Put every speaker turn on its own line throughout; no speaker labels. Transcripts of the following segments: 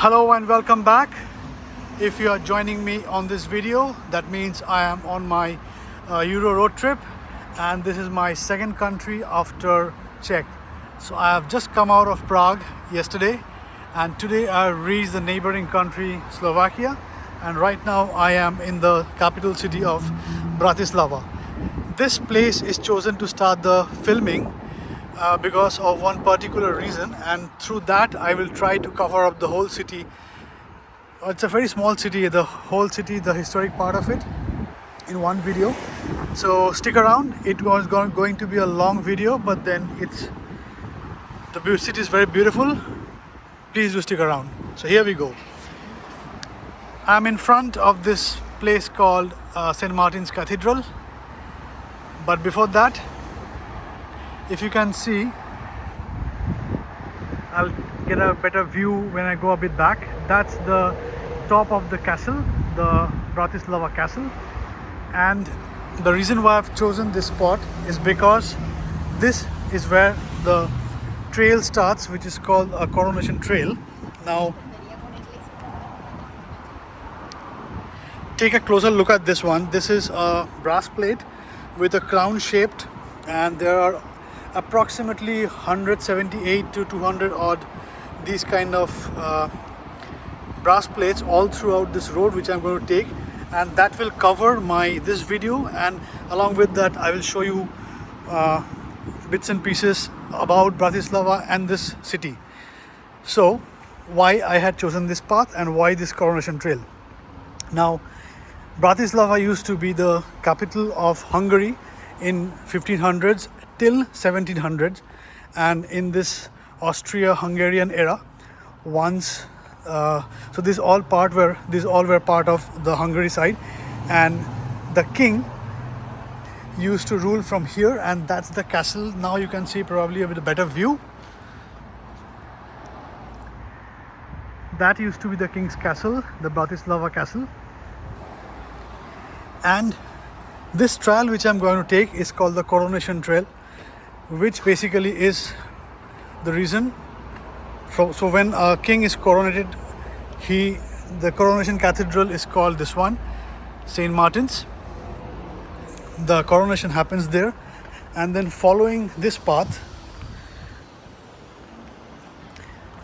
Hello and welcome back. If you are joining me on this video, that means I am on my Euro road trip, and this is my second country after Czech. So I have just come out of Prague yesterday, and today I reached the neighboring country Slovakia, and right now I am in the capital city of Bratislava. This place is chosen to start the filming because of one particular reason, and through that I will try to cover up the whole city. It's a very small city, the whole city, the historic part of it, in one video. So stick around. It was going to be a long video, but then the city is very beautiful. Please do stick around. So here we go. I'm in front of this place called St. Martin's Cathedral, but before that, if you can see, I'll get a better view when I go a bit back. That's the top of the castle, the Bratislava castle. And the reason why I've chosen this spot is because this is where the trail starts, which is called a Coronation Trail. Now, take a closer look at this one. This is a brass plate with a crown shaped, and there are approximately 178 to 200 odd these kind of brass plates all throughout this road, which I'm going to take, and that will cover this video, and along with that I will show you bits and pieces about Bratislava and this city. So why I had chosen this path and why this Coronation Trail. Now, Bratislava used to be the capital of Hungary in 1500s till 1700s, and in this Austria-Hungarian era, once so these all were part of the Hungary side, and the king used to rule from here, and that's the castle. Now you can see probably a bit better view. That used to be the king's castle, the Bratislava castle. And this trail which I'm going to take is called the Coronation Trail, which basically is the reason. So when a king is coronated, the Coronation Cathedral is called this one, St. Martin's. The coronation happens there, and then following this path,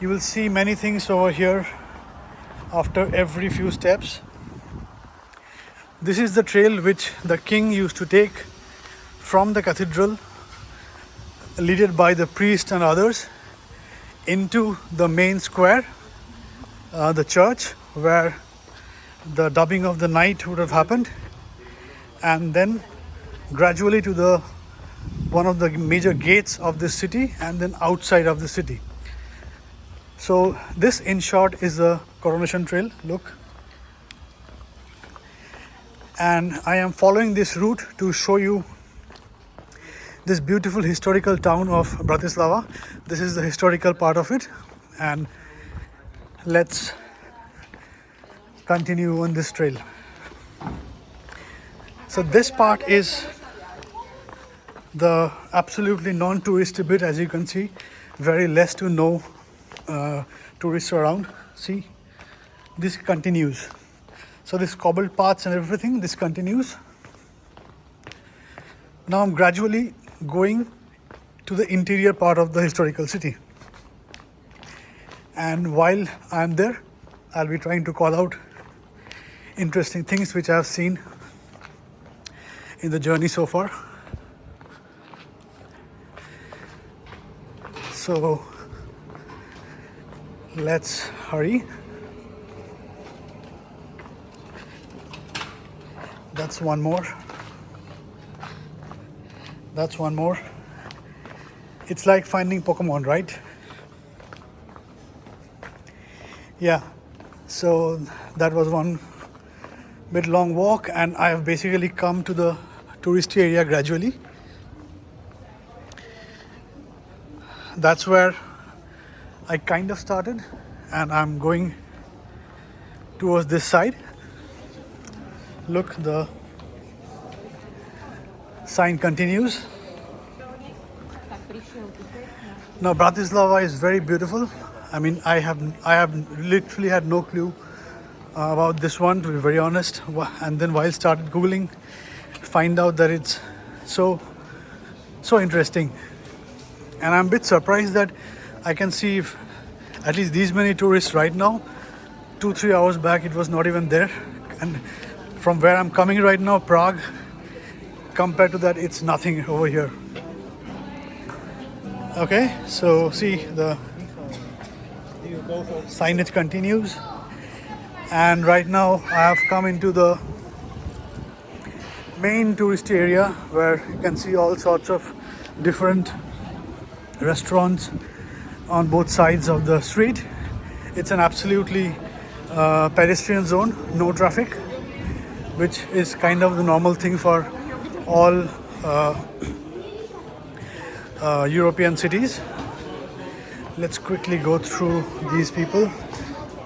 you will see many things over here after every few steps. This is the trail which the king used to take from the cathedral, led by the priest and others, into the main square, the church, where the dubbing of the night would have happened, and then gradually to one of the major gates of this city, and then outside of the city. So this, in short, is the Coronation Trail. Look. And I am following this route to show you this beautiful historical town of Bratislava. This is the historical part of it, and let's continue on this trail. So this part is the absolutely non-touristy bit. As you can see, very less to no tourists around. See, this continues. So this cobbled paths and everything, this continues. Now I'm gradually going to the interior part of the historical city. And while I'm there, I'll be trying to call out interesting things which I've seen in the journey so far. So let's hurry. That's one more. That's one more. It's like finding Pokemon, right? Yeah. So that was one bit long walk, and I have basically come to the touristy area gradually. That's where I kind of started, and I'm going towards this side. Look, the sign continues. Now Bratislava is very beautiful, I mean, I have literally had no clue about this one, to be very honest. And then while started googling, find out that it's so interesting. And I'm a bit surprised that I can see if at least these many tourists right now. 2-3 hours back it was not even there, and from where I'm coming right now, Prague, compared to that, it's nothing over here. Okay, so see, the signage continues, and right now I have come into the main tourist area where you can see all sorts of different restaurants on both sides of the street. It's an absolutely pedestrian zone, no traffic, which is kind of the normal thing for all European cities. Let's quickly go through these people.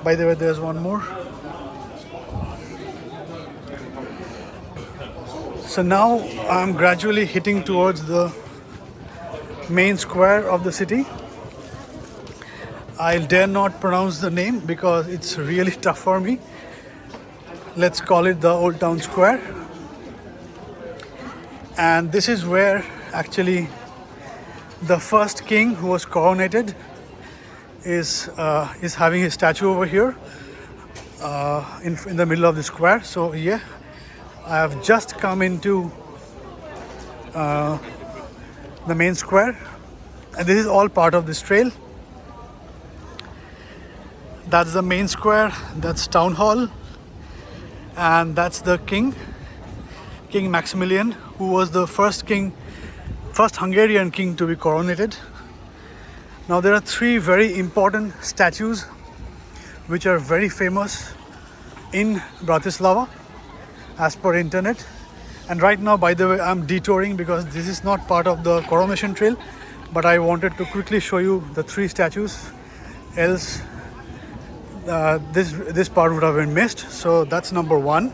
By the way, there's one more. So now I'm gradually hitting towards the main square of the city. I dare not pronounce the name because it's really tough for me. Let's call it the Old Town Square. And this is where actually the first king who was coronated is having his statue over here in the middle of the square. So yeah, I have just come into the main square, and this is all part of this trail. That's the main square, that's town hall, and that's the king, King Maximilian, who was the first Hungarian king to be coronated. Now there are 3 very important statues which are very famous in Bratislava as per internet. And right now, by the way, I'm detouring because this is not part of the Coronation trail, but I wanted to quickly show you the 3 statues, else this part would have been missed. So that's number 1.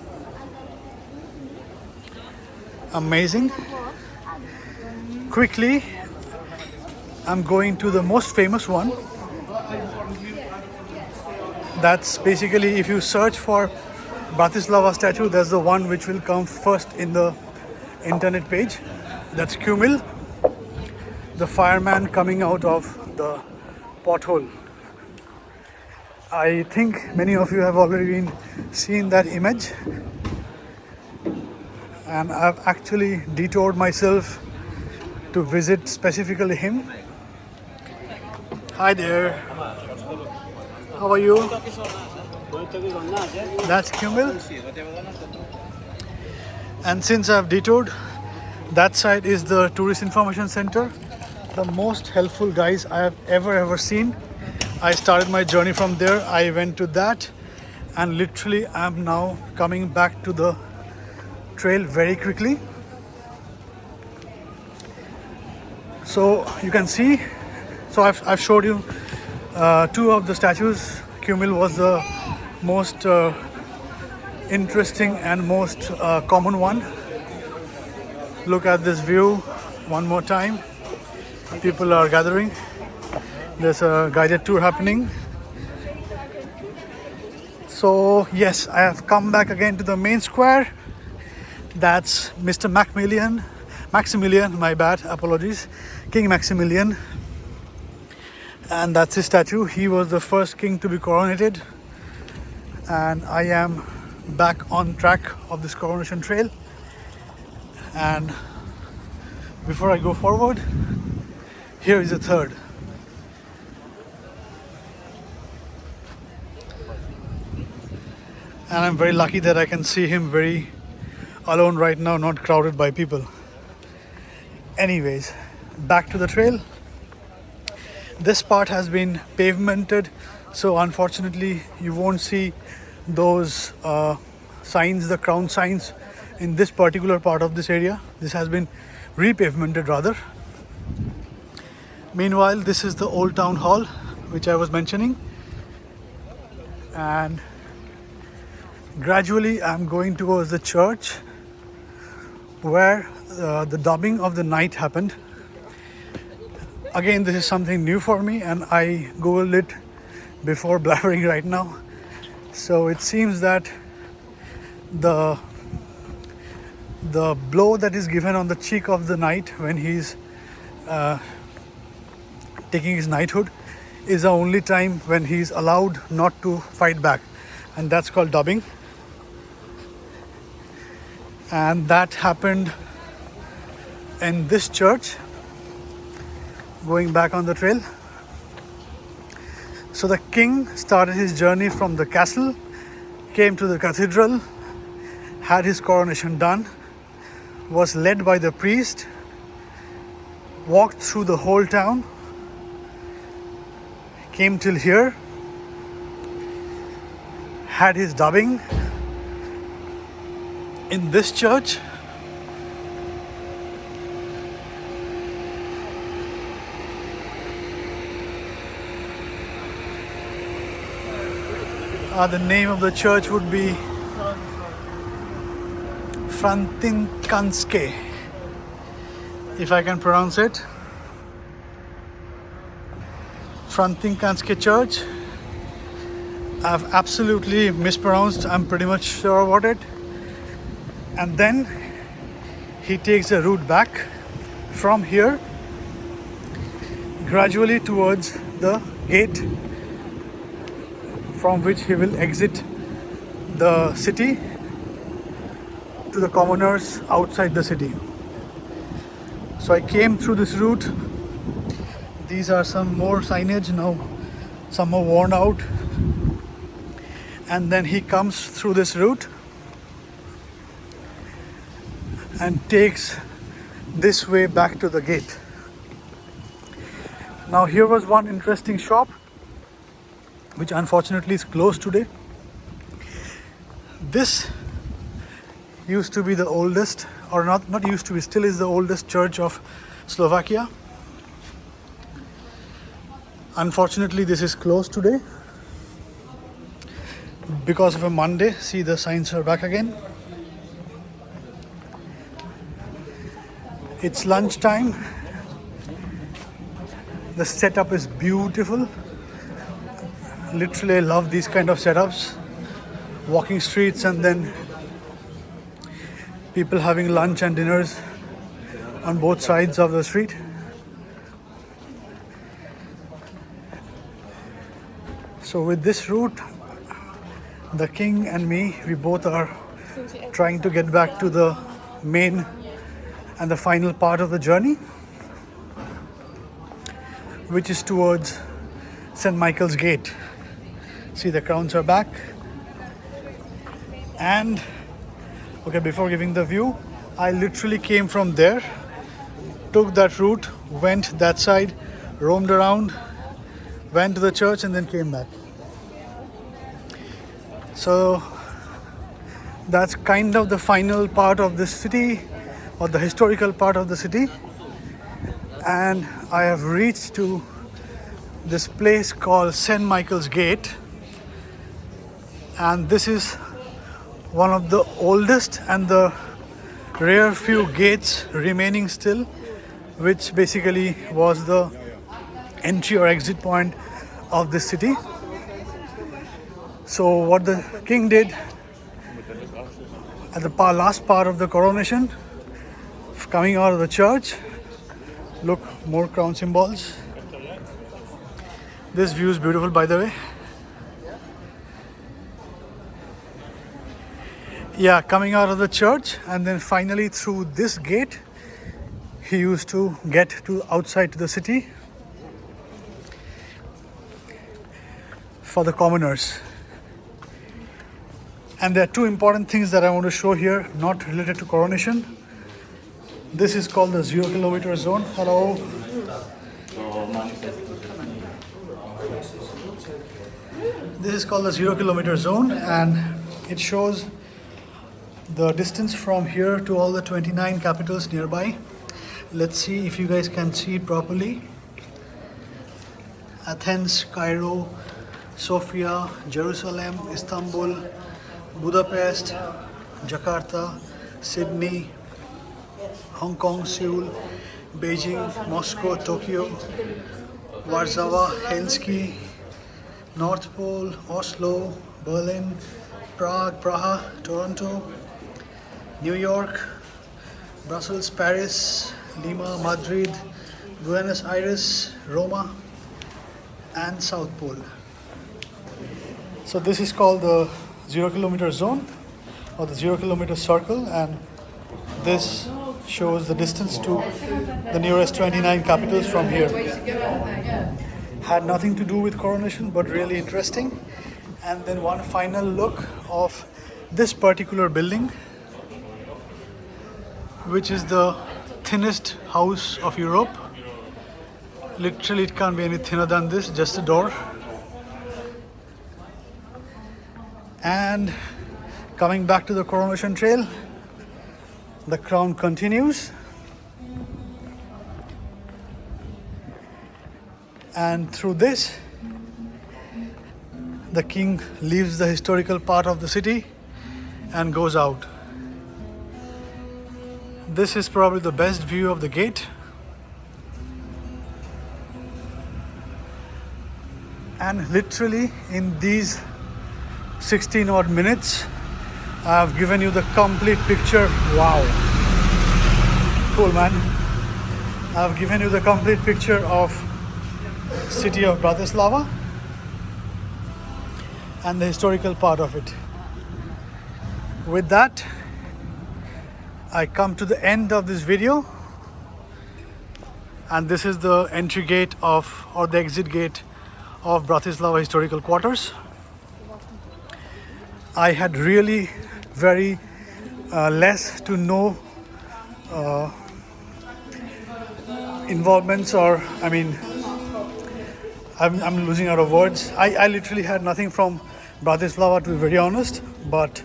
Amazing. Quickly, I'm going to the most famous one. That's basically, if you search for Bratislava statue, that's the one which will come first in the internet page. That's Kumil, the fireman coming out of the pothole. I think many of you have already seen that image, and I've actually detoured myself to visit specifically him. Hi there. How are you? That's Kumil. And since I've detoured, that side is the Tourist Information Center. The most helpful guys I have ever seen. I started my journey from there. I went to that, and literally I'm now coming back to the trail very quickly. So you can see, so I've showed you 2 of the statues. Kumil was the most interesting and most common one. Look at this view one more time. People are gathering. There's a guided tour happening. So yes, I have come back again to the main square. That's Mr. Maximilian, my bad, apologies, King Maximilian. And that's his statue. He was the first king to be coronated. And I am back on track of this coronation trail. And before I go forward, here is the third. And I'm very lucky that I can see him very alone right now, not crowded by people. Anyways, back to the trail. This part has been pavemented, so unfortunately you won't see those signs, the crown signs, in this particular part of this area. This has been repavemented rather. Meanwhile, this is the old town hall which I was mentioning, and gradually I'm going towards the church where the dubbing of the night happened. Again, this is something new for me, and I googled it before blabbering right now. So it seems that the blow that is given on the cheek of the knight when he's taking his knighthood is the only time when he's allowed not to fight back, and that's called dubbing. And that happened in this church, going back on the trail. So the king started his journey from the castle, came to the cathedral, had his coronation done, was led by the priest, walked through the whole town, came till here, had his dubbing in this church, the name of the church would be Frantinkanske, if I can pronounce it. Frantinkanske Church. I've absolutely mispronounced, I'm pretty much sure about it. And then he takes a route back from here, gradually towards the gate from which he will exit the city to the commoners outside the city. So I came through this route. These are some more signage now, some are worn out. And then he comes through this route and takes this way back to the gate. Now here was one interesting shop which unfortunately is closed today. This used to be the oldest, or not used to be, still is the oldest church of Slovakia. Unfortunately this is closed today because of a Monday. See, the signs are back again. It's lunchtime. The setup is beautiful. Literally, I love these kind of setups. Walking streets and then people having lunch and dinners on both sides of the street. So with this route, the king and me, we both are trying to get back to the main and the final part of the journey, which is towards St. Michael's Gate. See, the crowns are back. And okay, before giving the view, I literally came from there, took that route, went that side, roamed around, went to the church and then came back. So that's kind of the final part of this city, or the historical part of the city. And I have reached to this place called St. Michael's Gate. And this is one of the oldest and the rare few gates remaining still, which basically was the entry or exit point of this city. So what the king did at the last part of the coronation, coming out of the church, look, more crown symbols. This view is beautiful, by the way. Yeah, coming out of the church and then finally through this gate, he used to get to outside to the city for the commoners. And there are two important things that I want to show here, not related to coronation. This is called the 0 kilometer zone. Hello. This is called the 0 kilometer zone, and it shows the distance from here to all the 29 capitals nearby. Let's see if you guys can see it properly. Athens, Cairo, Sofia, Jerusalem, Istanbul, Budapest, Jakarta, Sydney, Hong Kong, Seoul, Beijing, Moscow, Tokyo, Warsaw, Helsinki, North Pole, Oslo, Berlin, Prague, Praha, Toronto, New York, Brussels, Paris, Lima, Madrid, Buenos Aires, Roma, and South Pole. So this is called the 0 kilometer zone or the 0 kilometer circle, and this shows the distance to the nearest 29 capitals from here. Had nothing to do with Coronation, but really interesting. And then one final look of this particular building, which is the thinnest house of Europe. Literally, it can't be any thinner than this, just a door. And coming back to the Coronation Trail, the crown continues. And through this, the king leaves the historical part of the city and goes out. This is probably the best view of the gate. And literally in these 16 odd minutes, I have given you the complete picture. Wow. Cool, man. I have given you the complete picture of city of Bratislava and the historical part of it. With that, I come to the end of this video, and this is the entry gate of, or the exit gate of, Bratislava historical quarters. I had really very less to no involvements, or I'm losing out of words. I literally had nothing from Bratislava, to be very honest, but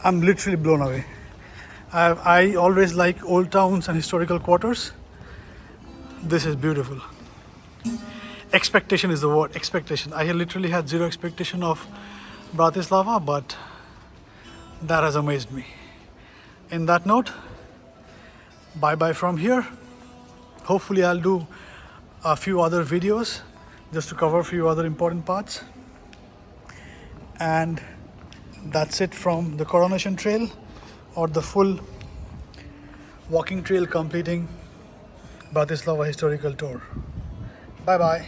I'm literally blown away. I always like old towns and historical quarters. This is beautiful. Expectation is the word, expectation. I literally had zero expectation of Bratislava, but that has amazed me. In that note, bye bye from here. Hopefully I'll do a few other videos just to cover a few other important parts. And that's it from the Coronation Trail, or the full walking trail completing Bratislava historical tour. Bye bye.